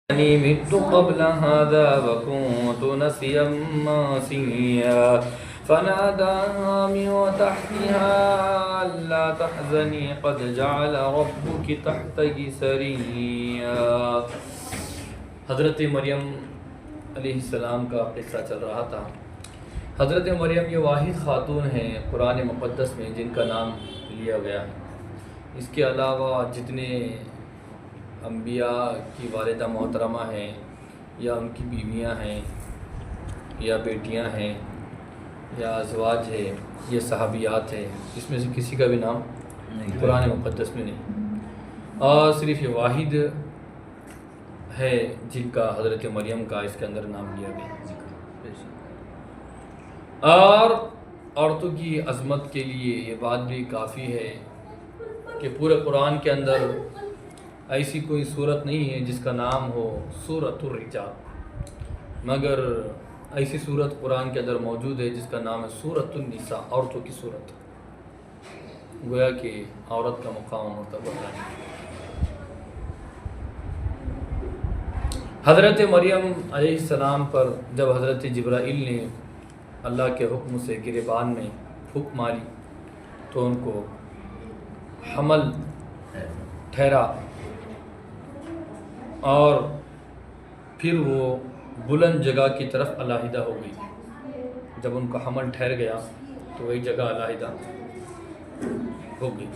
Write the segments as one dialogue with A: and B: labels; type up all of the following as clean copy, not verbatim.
A: إني مت قبل هذا وكنت نسيا منسيا فناداها من تحتها ألا تحزني قد جعل ربك تحتك سريا۔ حضرت مریم علیہ السلام کا قصہ چل رہا تھا۔ حضرت مریم یہ واحد خاتون ہیں قرآن مقدس میں جن کا نام لیا گیا ہے۔ اس کے علاوہ جتنے انبیاء کی والدہ محترمہ ہیں یا ان کی بیویاں ہیں یا بیٹیاں ہیں یا ازواج ہے، یہ صحابیات ہیں، اس میں سے کسی کا بھی نام قرآن مقدس میں نہیں، اور صرف یہ واحد ہے جن کا حضرت مریم کا اس کے اندر نام لیا گیا۔ اور عورتوں کی عظمت کے لیے یہ بات بھی کافی ہے کہ پورے قرآن کے اندر ایسی کوئی صورت نہیں ہے جس کا نام ہو سورۃ الرجال، مگر ایسی صورت قرآن کے اندر موجود ہے جس کا نام ہے سورۃ النساء، عورتوں کی صورت۔ گویا کہ عورت کا مقام مرتبہ ہے۔ حضرت مریم علیہ السلام پر جب حضرت جبرائیل نے اللہ کے حکم سے گریبان میں پھونک ماری تو ان کو حمل ٹھہرا، اور پھر وہ بلند جگہ کی طرف علیحدہ ہو گئی۔ جب ان کا حمل ٹھہر گیا تو وہی جگہ علیحدہ ہو گئی۔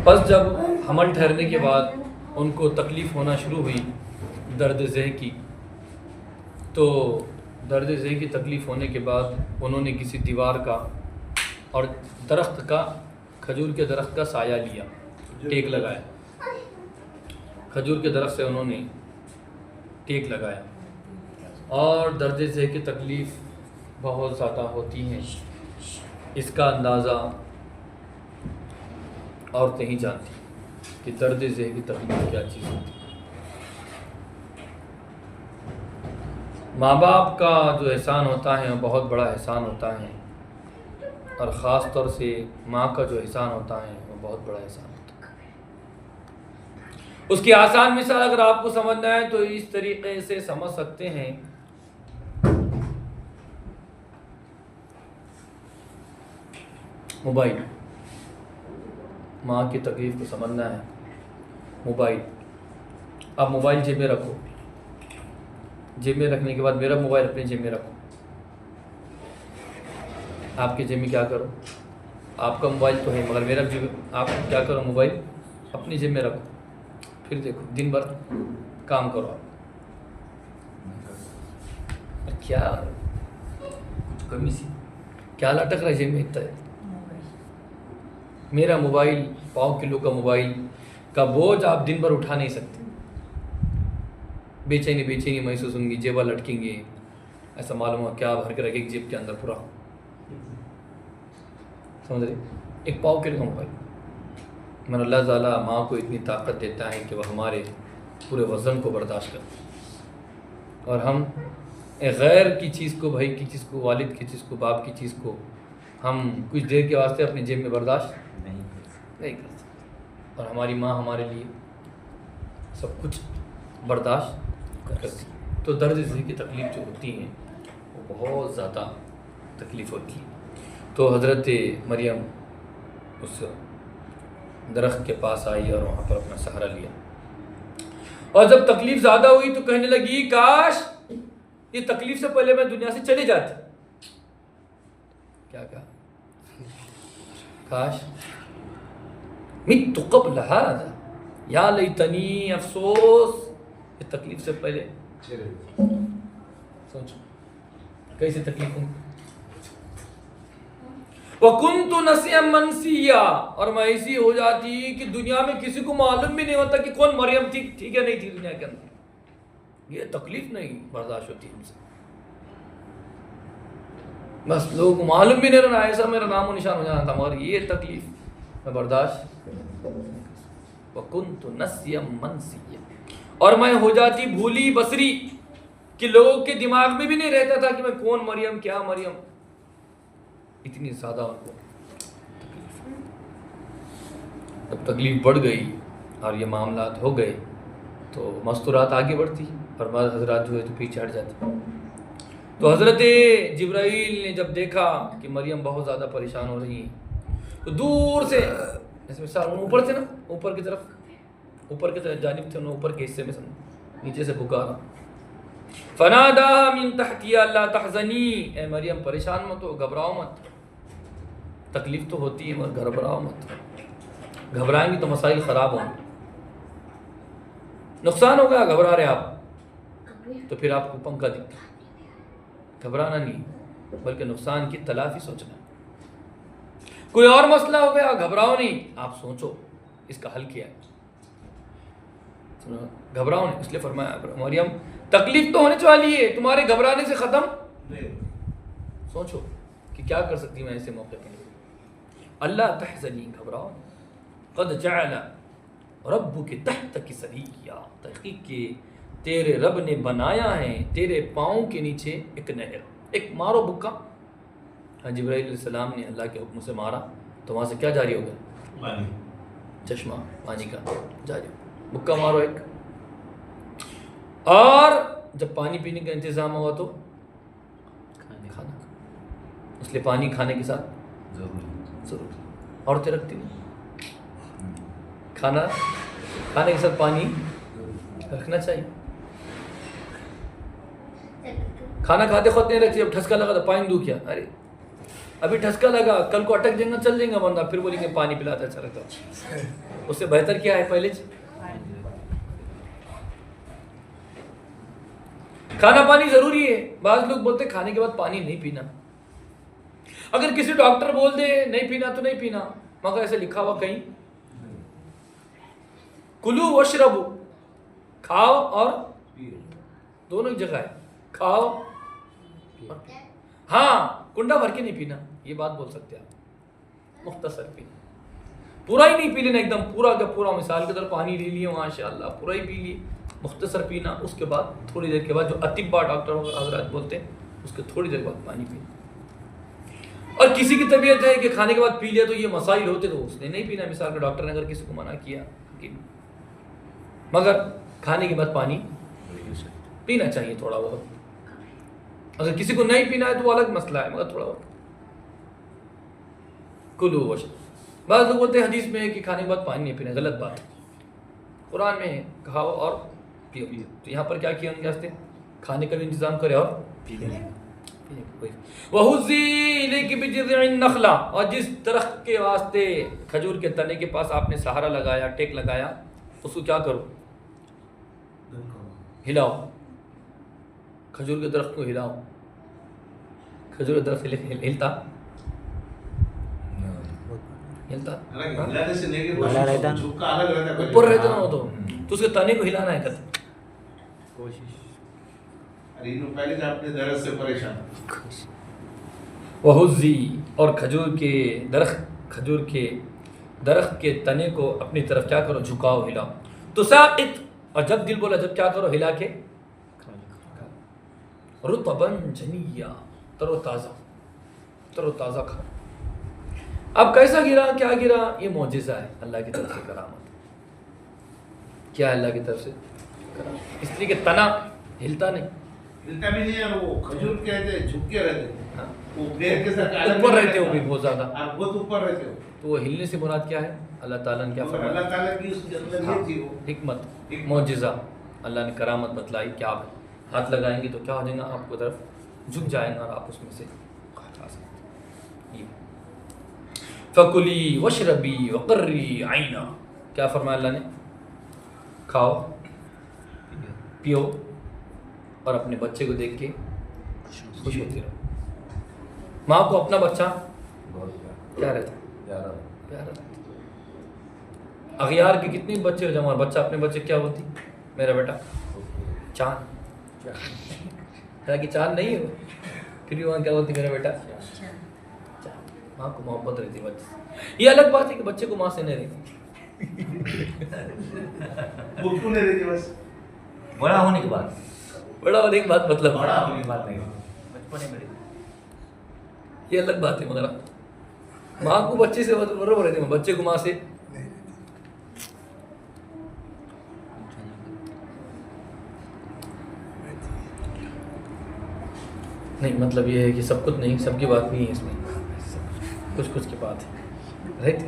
A: پس جب حمل ٹھہرنے کے بعد ان کو تکلیف ہونا شروع ہوئی درد ذہ کی، تو درد ذہ کی تکلیف ہونے کے بعد انہوں نے کسی دیوار کا اور درخت کا، کھجور کے درخت کا سایہ لیا، ٹیک لگایا۔ کھجور کے درخت سے انہوں نے ٹیک لگایا، اور درد ذہ کی تکلیف بہت زیادہ ہوتی ہیں، اس کا اندازہ عورتیں ہی جانتی کہ درد ذہ کی تکلیف کیا چیز ہوتی ہے۔ ماں باپ کا جو احسان ہوتا ہے وہ بہت بڑا احسان ہوتا ہے، اور خاص طور سے ماں کا جو احسان ہوتا ہے وہ بہت بڑا احسان ہوتا ہے۔ اس کی آسان مثال اگر آپ کو سمجھنا ہے تو اس طریقے سے سمجھ سکتے ہیں۔ موبائل، ماں کی تکلیف کو سمجھنا ہے۔ موبائل، آپ موبائل جیب میں رکھو، جیب میں رکھنے کے بعد میرا موبائل اپنے جیب میں رکھو، آپ کے جیب میں کیا کرو؟ آپ کا موبائل تو ہے مگر میرا جیب، آپ کیا کرو؟ موبائل اپنی جیب میں رکھو، پھر دیکھو دن بھر کام کرو۔ آپ کیا کمی سی کیا لٹک رہا ہے جیب میں اتنا ہے؟ میرا موبائل 5 کلو کا موبائل کا بوجھ آپ دن بھر اٹھا نہیں سکتے۔ بے چینی محسوس ہوں گی، جیبیں لٹکیں گے، ایسا معلوم ہو کیا بھر کے رکھے ایک جیب کے اندر پورا، سمجھ رہے؟ ایک 5 کلو کا موبائل، مگر اللہ تعالیٰ ماں کو اتنی طاقت دیتا ہے کہ وہ ہمارے پورے وزن کو برداشت کرتے ہیں، اور ہم ایک غیر کی چیز کو، بھائی کی چیز کو، والد کی چیز کو، باپ کی چیز کو ہم کچھ دیر کے واسطے اپنی جیب میں برداشت نہیں کر سکتے، اور ہماری ماں ہمارے لیے سب کچھ برداشت کرتی ہے۔ تو درد ذہ کی تکلیف جو ہوتی ہیں وہ بہت زیادہ تکلیف ہوتی ہے۔ تو حضرت مریم اس درخت کے پاس آئی اور وہاں پر اپنا سہارا لیا، اور جب تکلیف زیادہ ہوئی تو کہنے لگی کاش یہ تکلیف سے پہلے میں دنیا سے چلی جاتی۔ کیا کہا؟ کاش مت قبل هذا یا لیتنی، افسوس یہ تکلیف سے پہلے۔ سوچو کیسی تکلیف ہوں۔ وَكُنْتُ نَسِيًّا مَنْسِيًّا، اور میں ایسی ہو جاتی کہ دنیا میں کسی کو معلوم بھی نہیں ہوتا کہ کون مریم تھی، ٹھیک ہے نہیں تھی دنیا کے اندر۔ یہ تکلیف نہیں برداشت ہوتی ہم سے، بس لوگوں کو معلوم بھی نہیں رہنا، ایسا میرا نام و نشان ہو جانا تھا، مگر یہ تکلیف میں برداشت۔ وَكُنْتُ نَسِيًّا مَنْسِيًّا، اور میں ہو جاتی بھولی بصری کہ لوگوں کے دماغ میں بھی نہیں رہتا تھا کہ میں کون مریم، کیا مریم، اتنی زیادہ ان کو تکلیف۔ جب تکلیف بڑھ گئی اور یہ معاملات ہو گئے تو مستورات آگے بڑھتی اور بعض حضرات جو ہے تو پیچھے ہٹ جاتی. تو حضرت جبرائیل نے جب دیکھا کہ مریم بہت زیادہ پریشان ہو رہی ہیں تو دور سے جیسے مثال اوپر سے نا اوپر کی طرف جانب تھے اوپر کے حصے میں نیچے سے پکارا فناداها من تحتها لا تحزنی، اے مریم پریشان مت ہو، گھبراؤ مت. تکلیف تو ہوتی ہے مگر گھبراؤ مت. گھبرائیں گی تو مسائل خراب ہوں گے، نقصان ہوگا. گھبرا رہے آپ تو پھر آپ کو پنکھا دکھتا. گھبرانا نہیں بلکہ نقصان کی تلافی سوچنا. کوئی اور مسئلہ ہو گیا گھبراؤ نہیں، آپ سوچو اس کا حل کیا ہے. گھبراؤ نہیں. اس لیے فرمایا مریم تکلیف تو ہونے والی ہے، تمہارے گھبرانے سے ختم سوچو کہ کیا کر سکتی میں ایسے موقع پہ. اللہ تحزنی، گھبراؤ. قد جعل ربک تحتک سریا، تحقیق کہ تیرے رب نے بنایا ہے تیرے پاؤں کے نیچے ایک نہر. ایک مارو بکا. جبرائیل علیہ السلام نے اللہ کے حکم سے مارا تو وہاں سے کیا جاری ہو گیا؟ پانی، چشمہ پانی کا جاری. بکا مارو ایک. اور جب پانی پینے کا انتظام ہوا تو کھانا. اس لیے پانی کھانے کے ساتھ ضرور. عورتیں رکھتی ہیں کھانا کھانے کے ساتھ پانی رکھنا چاہیے. کھانا کھاتے خود نہیں رکھتی. اب ٹھسکا لگا تو پانی دو کیا؟ ارے ابھی ٹھسکا لگا، کل کو اٹک جائیں گا، چل جائیں گا بندہ، پھر بولیں گے پانی پلاتا اچھا رکھتا. اس سے بہتر کیا ہے پہلے کھانا پانی ضروری ہے. بعض لوگ بولتے کھانے کے بعد پانی نہیں پینا. اگر کسی ڈاکٹر بول دے نہیں پینا تو نہیں پینا، مگر ایسے لکھا ہوا کہیں کلو وشربو، کھاؤ اور دونوں ایک جگہ ہے. کھاؤ ہاں کنڈا بھر کے نہیں پینا، یہ بات بول سکتے ہیں آپ. مختصر پینا، پورا ہی نہیں پی لینا ایک دم پورا کا پورا. مثال کے طور پانی لے لیے ماشاء اللہ پورا ہی پی لیے. مختصر پینا. اس کے بعد تھوڑی دیر کے بعد جو اطباء ڈاکٹر حضرات بولتے ہیں اس کے تھوڑی دیر بعد پانی پینا. اور کسی کی طبیعت ہے کہ کھانے کے بعد پی لیا تو یہ مسائل ہوتے تو اس نے نہیں پینا. مثال کے ڈاکٹر نے اگر کسی کو منع کیا مگر کھانے کے بعد پانی پینا چاہیے تھوڑا بہت. اگر کسی کو نہیں پینا ہے تو وہ الگ مسئلہ ہے، مگر تھوڑا بہت کلو وشربو. بعض لوگ بولتے ہیں حدیث میں ہے کہ کھانے کے بعد پانی نہیں پینا، غلط بات ہے. قرآن میں ہے کھاؤ اور پیو. تو یہاں پر کیا کیا ان کے واسطے؟ کھانے کا بھی انتظام کرے اور پینے کا. وَهُزِّي إِلَيْكِ بِجِذْعِ النَّخْلَةِ، اور جس درخت کے واسطے کھجور کے تنے کے پاس آپ نے سہارا لگایا، ٹیک لگایا، اس کو کیا کرو؟ ہلاؤ. کھجور کے درخت کو ہلاؤ. کھجور کے درخت ہلتا اوپر رہتا نا وہ تو اس کے تنے کو ہلانا ہے. وَهُزِّي، اور کھجور کے درخت کے تنے کو اپنی طرف کیا کرو؟ جھکاؤ، ہلاؤ. تو ساقط، اور جب دل بولا جب کیا کرو؟ ہلا کے رطباً جنیا، تر و تازہ کھاؤ. اب کیسا گرا، کیا گرا؟ یہ معجزہ ہے اللہ کی طرف سے کرامت. کیا ہے اللہ کی طرف سے کرامت؟ اس لیے کہ تنا ہلتا نہیں،
B: ہلتا بھی نہیں. اور وہ کھجور کہتے جھک کے رہتے، وہ پیر کے ساتھ
A: اوپر رہتے ہو بھی بہت زیادہ،
B: بہت اوپر رہتے ہو.
A: تو وہ ہلنے سے مراد کیا ہے؟ اللہ تعالیٰ نے کیا فرمایا؟
B: اللہ تعالیٰ کی اس کے اندر یہ تھی وہ
A: حکمت، معجزہ. اللہ نے کرامت بتلائی کہ آپ ہاتھ لگائیں گے تو کیا ہو جائے گا؟ آپ کو طرف جھک جائیں گا اور آپ اس میں سے کھا سکتے. فَكُلِي وَاشْرَبِي وَقَرِّي عَيْنًا، کیا فرمایا اللہ نے؟ کھاؤ پیو اور اپنے بچے کو دیکھ کے خوش ہوتی رہو. ماں کو اپنا بچہ کیا رہتا ہے؟ پیارا رہتا. اغیار کے کتنے بچے جمع، بچہ اپنے بچے کیا ہوتی؟ میرا بیٹا چاند. حالانکہ چاند نہیں ہو پھر بھی وہاں کیا ہوتی؟ میرا بیٹا چاند. ماں کو محبت رہتی بچے سے. یہ الگ بات ہے کہ بچے کو ماں سے نہیں رہتی.
C: بڑا ہونے کے بعد
A: مطلب
C: بڑا ہونے کے بعد نہیں، بچپنے میں
A: یہ الگ بات ہے. مگر ماں کو بچے سے برابر رہتی ہے، بچے کو ماں سے نہیں مطلب یہ ہے کہ سب کچھ نہیں، سب کی بات نہیں ہے اس میں، کچھ کچھ کی بات ہے رہتی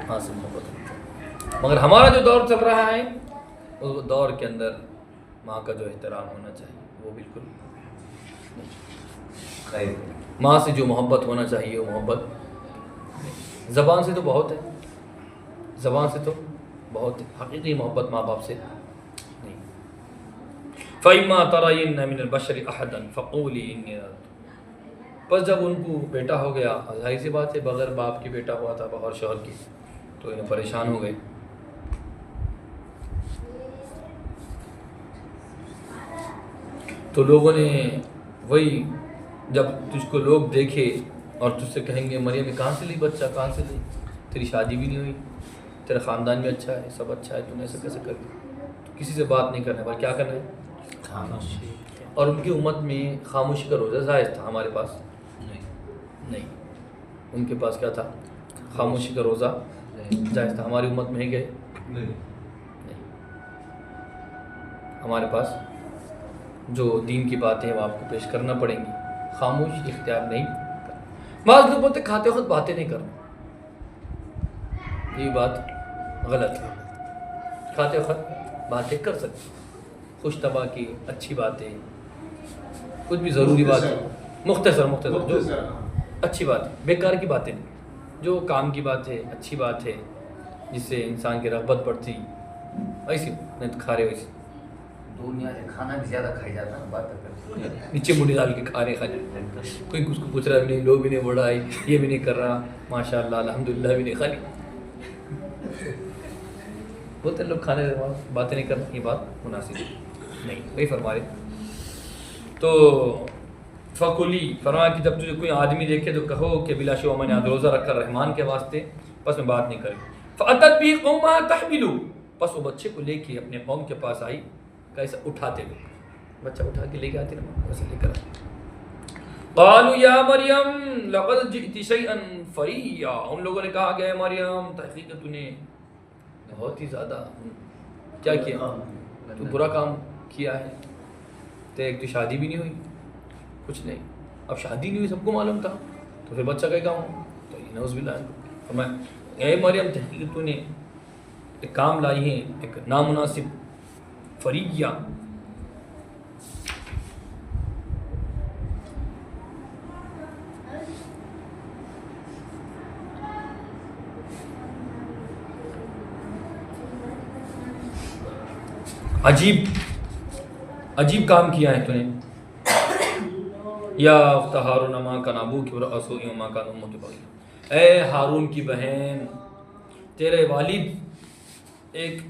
A: ہاں سب محبت ہوتی ہے، مگر ہمارا جو دور چل رہا ہے اس دور کے اندر ماں کا جو احترام ہونا چاہیے وہ بالکل نہیں، ماں سے جو محبت ہونا چاہیے وہ محبت زبان سے تو بہت ہے، زبان سے تو بہت ہے، حقیقی محبت ماں باپ سے نہیں۔ فَإِمَّا تَرَيِنَّ مِنَ الْبَشَرِ أَحَدًا فَقُولِي إِنِّي نَذَرْتُ، بس جب ان کو بیٹا ہو گیا، ظاہر سی بات ہے بغیر باپ کی بیٹا ہوا تھا بغیر شوہر کی، تو انہیں پریشان ہو گئے۔ تو لوگوں نے وہی جب تجھ کو لوگ دیکھے اور تجھ سے کہیں گے مریم نے کہاں سے لی بچہ، کہاں سے لی، تیری شادی بھی نہیں ہوئی، تیرا خاندان بھی اچھا ہے، سب اچھا ہے، تو نے ایسا کیسے کر دیا، تو کسی سے بات نہیں کرنا، بلکہ کیا کرنا ہے، اور ان کی امت میں خاموشی کا روزہ جائز تھا، ہمارے پاس نہیں، ان کے پاس کیا تھا، خاموشی کا روزہ جائز تھا، ہماری امت میں ہے گئے نہیں، ہمارے پاس جو دین کی باتیں ہیں وہ آپ کو پیش کرنا پڑیں گی، خاموش اختیار نہیں کرنا۔ بعض لوگ بولتے کھاتے وقت باتیں نہیں کرنا، یہ بات غلط ہے، کھاتے وقت باتیں کر سکتے، خوش طبع کی اچھی باتیں، کچھ بھی ضروری باتیں، مختصر جو اچھی بات ہے، بیکار کی باتیں نہیں، جو کام کی بات ہے، اچھی بات ہے جس سے انسان کی رغبت بڑھتی، ایسی نہیں تو کھا رہے ویسی
C: دنیا سے کھانا بھی زیادہ کھائی جاتا ہے، بات کرتے
A: نیچے منڈی ڈال کے کھا رہے کوئی اس کو پوچھ رہا بھی نہیں، لو بھی نہیں بڑھا ہے، یہ بھی نہیں کر رہا، ماشاء اللہ الحمدللہ بھی نہیں، خالی بولتے لوگ کھانے باتیں نہیں کرنا، یہ بات مناسب نہیں، وہی فرما رہے۔ تو فَقُلِي فرمایا کہ جب تجھے کوئی آدمی دیکھے تو کہو کہ بلا شبہ میں نے آج روزہ رکھا رحمان کے واسطے، پس میں بات نہیں کروں۔ فَأَتَتْ بِهِ قَوْمَهَا تَحْمِلُهُ، پس وہ بچے کو لے کے اپنے قوم کے پاس آئی، کیسا اٹھاتے ہوئے، بچہ اٹھا کے لے کے آتے نا ویسے لے کر آتے۔ قالوا یا مریم لقد جئت شیئا فریا، ان لوگوں نے کہا کہ اے مریم تحقیق تو نے بہت ہی زیادہ کیا کیا، تو برا کام کیا ہے، تو ایک تو شادی بھی نہیں ہوئی، کچھ نہیں، اب شادی نہیں ہوئی سب کو معلوم تھا، تو پھر بچہ کہے گا ہوں، تو یہ نعوذ باللہ فرمایا اے مریم تحقیق تو نے ایک کام لائی ہے، ایک نامناسب فریہ، عجیب کام کیا ہے تو نے، یا اخت ہارون ما کان ابوک امرأ وما کانت امک بغیا، اے ہارون کی بہن تیرے والد ایک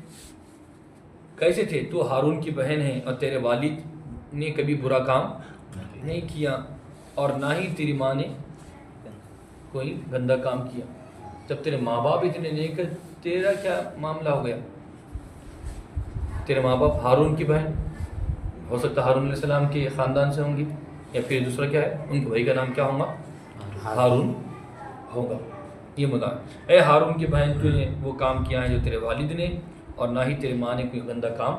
A: کیسے تھے، تو ہارون کی بہن ہے اور تیرے والد نے کبھی برا کام نہیں کیا، اور نہ ہی تیری ماں نے کوئی گندا کام کیا، جب تیرے ماں باپ اتنے نیک ہیں تیرا کیا معاملہ ہو گیا، تیرے ماں باپ ہارون کی بہن، ہو سکتا ہے ہارون علیہ السلام کے خاندان سے ہوں گی، یا پھر دوسرا کیا ہے ان کے بھائی کا نام کیا ہوگا، ہارون ہوگا، یہ مدعا اے ہارون کی بہن تو نے وہ کام کیا ہے جو تیرے والد نے، اور نہ ہی تیرے ماں نے کوئی گندا کام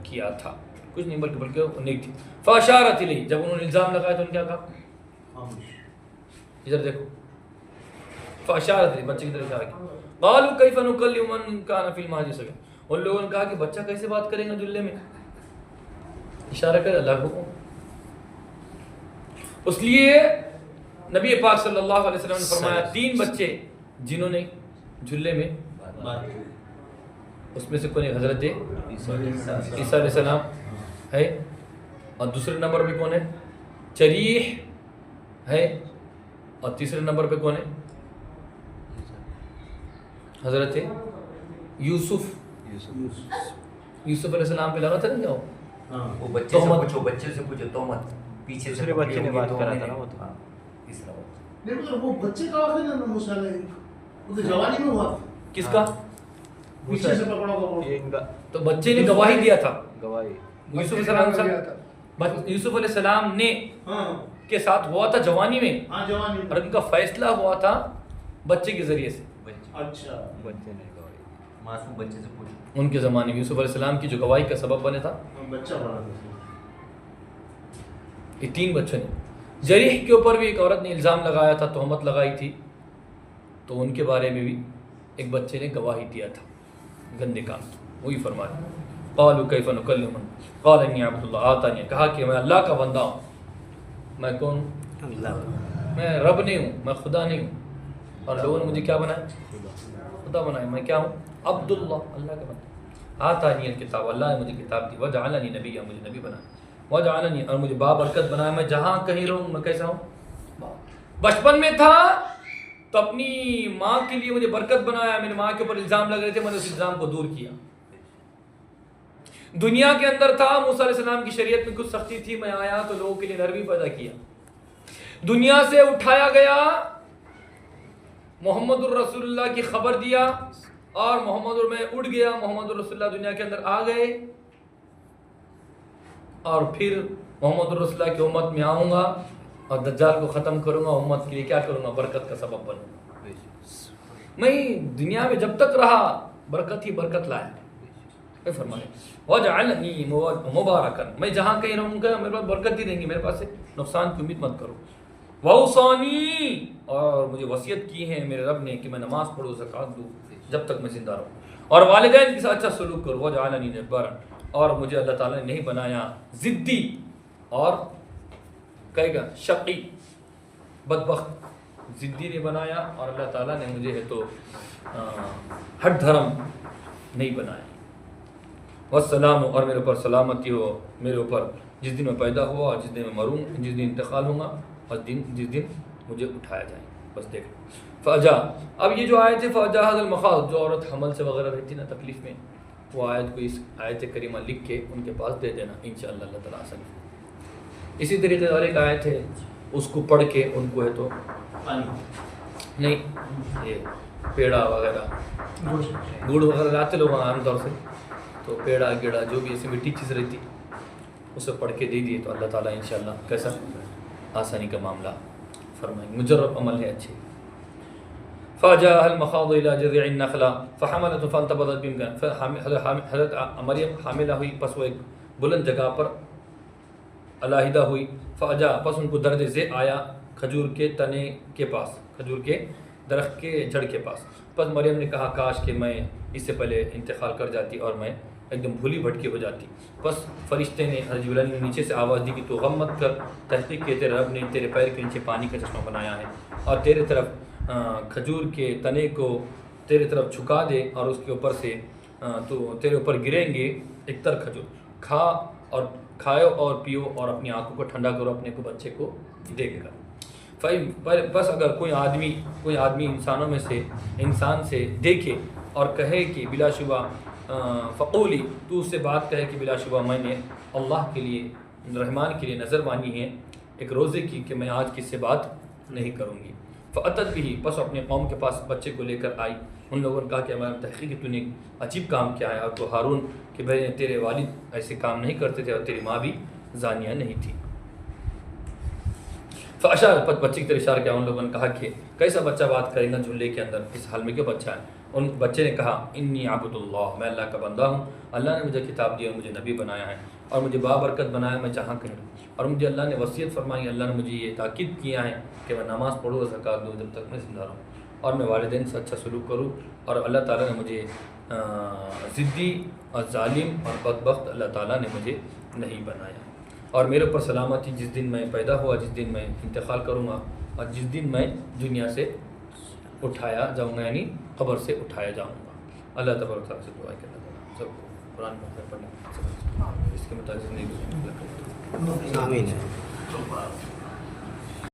A: کیا تھا، کچھ نہیں بلکہ وہ نیک تھی۔ فاشارت الیہ، جب انہوں نے الزام لگایا تو ان کیا کہا، ادھر دیکھو، فاشارت الیہ، بچے کی طرف اشارہ کیا، قالوا کیف نکلم من کان فی المہد صبیا، ان لوگوں نے کہا کہ بچہ کیسے بات کرے گا جلے میں، اشارہ کر اللہ کو، اس لیے نبی پاک صلی اللہ علیہ وسلم نے فرمایا 3 بچے جنہوں نے جھلے میں اس میں سے کون ہے، حضرت عیسیٰ علیہ السلام ہے، اور دوسرے نمبر پہ کون ہے، چریح ہے، اور تیسرے نمبر پہ کون ہے، حضرت یوسف علیہ السلام پہ لگا تھا نہیں جاؤ،
C: وہ بچے سے پوچھو، بچے سے پوچھو تہمت، پیچھے سے
D: بچے نے بات کرا تھا نا وہ تو،
C: تیسرا بچہ،
B: لیکن وہ بچے کا واقعہ نا موسیٰ علیہ، وہ تو جوانی میں ہوا تھا،
A: کس کا،
B: پیچھے سے پکڑا ہوا،
D: یہ ان کا
A: تو بچے نے گواہی دیا تھا،
D: گواہی
A: یوسف علیہ السلام نے
B: ہاں
A: کے ساتھ ہوا تھا جوانی میں،
B: ہاں جوانی
A: اور
B: میں،
A: ان کا فیصلہ ہوا تھا بچے کے ذریعے سے،
B: اچھا
D: بچے نے گواہی
C: معصوم بچے سے پوچھو،
A: ان کے زمانے میں یوسف علیہ السلام کی جو گواہی کا سبب بنے تھا،
B: بچہ بڑا تھا،
A: یہ 3 بچوں نے، جریح کے اوپر بھی ایک عورت نے الزام لگایا تھا، تہمت لگائی تھی، تو ان کے بارے میں بھی ایک بچے نے گواہی دیا تھا گندے کام، وہی فرمایا قالوا کیف نکلم من قال انی عبد اللہ آتانی، کہا کہ میں اللہ کا بندہ ہوں۔ میں کون ہوں؟ میں رب نہیں ہوں، میں خدا نہیں ہوں، اور لوگوں نے مجھے کیا بنایا؟ خدا بنایا۔ میں کیا ہوں؟ عبداللہ، اللہ کا بندہ۔ آتانی الکتاب، اللہ نے مجھے کتاب دی، وجعلنی نبیا، مجھے نبی بنایا، وجعلنی، اور مجھے بابرکت بنایا۔ میں جہاں کہیں رہوں میں کیسا ہوں؟ بچپن میں تھا تو اپنی ماں کے لیے مجھے برکت بنایا، میری ماں کے اوپر الزام لگ رہے تھے، میں نے اس الزام کو دور کیا۔ دنیا کے اندر تھا، موسیٰ علیہ السلام کی شریعت میں کچھ سختی تھی، میں آیا تو لوگوں کے لیے نرمی پیدا کیا۔ دنیا سے اٹھایا گیا، محمد الرسول اللہ کی خبر دیا، اور میں اڑ گیا، محمد الرسول اللہ دنیا کے اندر آ گئے، اور پھر محمد الرسول اللہ کی امت میں آؤں گا اور دجال کو ختم کروں گا، امت کے لیے کیا کروں گا؟ برکت کا سبب بنوں گا۔ میں دنیا میں جب تک رہا برکت ہی برکت لایا۔ میں فرمائے وجعلنی مبارکا، میں جہاں کہیں رہوں گا میرے پاس برکت ہی رہیں گی، میرے پاس سے نقصان کی امید مت کرو۔ وَأَوْصَانِي، اور مجھے وصیت کی ہے میرے رب نے کہ میں نماز پڑھوں، زکوٰۃ دوں جب تک میں زندہ رہوں، اور والدین کے ساتھ اچھا سلوک کروں۔ وجعلنی جبارا، اور مجھے اللہ تعالیٰ نے نہیں بنایا ضدی اور کہے گا شقی، بدبخت، ضدی نہیں بنایا، اور اللہ تعالیٰ نے مجھے ہے تو ہٹ دھرم نہیں بنایا۔ والسلام، اور میرے اوپر سلامتی ہو، میرے اوپر جس دن میں پیدا ہوا اور جس دن میں مروں، جس دن انتقال ہوں گا، اور جس دن مجھے اٹھایا جائے۔ بس دیکھ فجا، اب یہ جو آیت ہے فجا حضر المخاض، جو عورت حمل سے وغیرہ رہتی نا تکلیف میں، وہ آیت کو اس آیت کریمہ لکھ کے ان کے پاس دے دینا، انشاءاللہ اللہ تعالیٰ آسان۔ اسی طریقے سے اور ایک آیت ہے، اس کو پڑھ کے ان کو ہے تو نہیں، یہ پیڑا وغیرہ گڑ وغیرہ لاتے لوگ عام طور سے، تو پیڑا گیڑا جو بھی ایسی مٹی چیز رہتی اسے پڑھ کے دے دیے تو اللہ تعالیٰ انشاءاللہ کیسا آسانی کا معاملہ فرمائیں، مجرب عمل ہے اچھے۔ فَجَاءَهَا الْمَخَاضُ إِلَى جَذِعِ النَّخْلَةِ فَحَمَلَتْهُ فَانْتَبَذَتْ بِهِ، حضرت مریم حاملہ ہوئی، پس وہ ایک بلند جگہ پر علیحدہ ہوئی۔ فَجَاءَ، پس ان کو درد ذی آیا کھجور کے تنے کے پاس، کھجور کے درخت کے جڑ کے پاس۔ پس مریم نے کہا کاش کہ میں اس سے پہلے انتقال کر جاتی اور میں ایک دم بھولی بھٹکی ہو جاتی۔ پس فرشتے نے، حضرت جبرائیل نے نیچے سے آواز دی کہ تو غم مت کر، تحقیق کہ تیرے رب نے تیرے پیر کے نیچے پانی کا چشمہ بنایا ہے، اور تیرے طرف کھجور کے تنے کو تیرے طرف جھکا دے، اور اس کے اوپر سے تو تیرے اوپر گریں گے ایک تر کھجور، کھا اور کھاؤ اور پیو، اور اپنی آنکھوں کو ٹھنڈا کرو اپنے کو بچے کو دیکھ کر۔ بس اگر کوئی آدمی انسانوں میں سے انسان سے دیکھے اور کہے کہ بلا شبہ فقولی، تو اس سے بات کہے کہ بلا شبہ میں نے اللہ کے لیے، رحمان کے لیے نظر مانی ہے ایک روزے کی کہ میں آج کس سے بات نہیں کروں گی۔ فَأَتَتْ بِهِ، پس اپنے قوم کے پاس بچے کو لے کر آئی۔ ان لوگوں نے کہا کہ ہمارا تحقیق تو نے عجیب کام کیا ہے، اور تو ہارون کہ بھائی تیرے والد ایسے کام نہیں کرتے تھے اور تیری ماں بھی زانیہ نہیں تھی۔ فاشار، بچے کی طرف اشارہ کیا، ان لوگوں نے کہا کہ کیسا بچہ بات کرے گا جھولے کے اندر، اس حال میں کیوں بچہ ہے؟ ان بچے نے کہا انی عبد اللہ، میں اللہ کا بندہ ہوں، اللہ نے مجھے کتاب دی اور مجھے نبی بنایا ہے، اور مجھے بابرکت بنایا، میں جہاں کہیں، اور مجھے اللہ نے وصیت فرمائی، اللہ نے مجھے یہ تاکید کیا ہے کہ میں نماز پڑھوں، زکوٰۃ دوں جب تک میں زندہ رہوں، اور میں والدین سے اچھا سلوک کروں، اور اللہ تعالیٰ نے مجھے ضدی اور ظالم اور بدبخت اللہ تعالیٰ نے مجھے نہیں بنایا، اور میرے اوپر سلامتی جس دن میں پیدا ہوا، جس دن میں انتقال کروں گا، اور جس دن میں دنیا سے اٹھایا جاؤں گا، یعنی قبر سے اٹھایا جاؤں گا۔ اللہ تبارک تعالیٰ سے دعا ہے کہ اللہ تعالیٰ سب کو قرآن میں پڑھنا، اس کے مطابق زندگی گزارنے کی توفیق عطا فرمائے۔
E: آمین۔